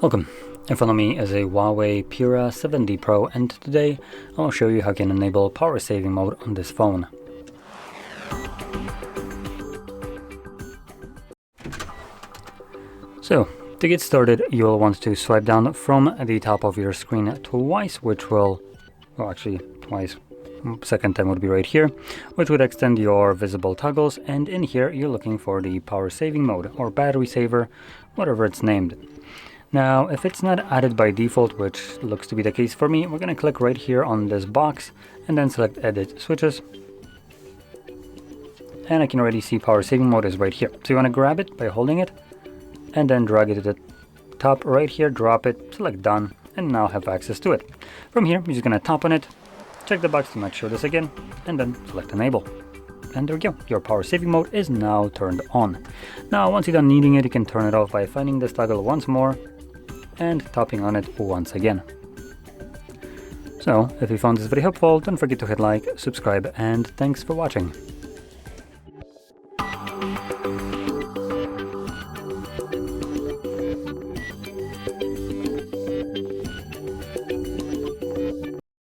Welcome. In front of me is a HUAWEI Pura 7D Pro, and today I'll show you how you can enable power saving mode on this phone. So, to get started, you'll want to swipe down from the top of your screen twice, which will, well actually twice, second time would be right here, which would extend your visible toggles, and in here you're looking for the power saving mode or battery saver, whatever it's named. Now, if it's not added by default, which looks to be the case for me, we're going to click right here on this box and then select Edit Switches. And I can already see power saving mode is right here. So you want to grab it by holding it and then drag it to the top right here, drop it, select Done, and now have access to it. From here, you're just going to tap on it, check the box to not show this again, and then select Enable. And there we go, your power saving mode is now turned on. Now, once you're done needing it, you can turn it off by finding this toggle once more and tapping on it once again. So, if you found this very helpful, don't forget to hit like, subscribe, and thanks for watching.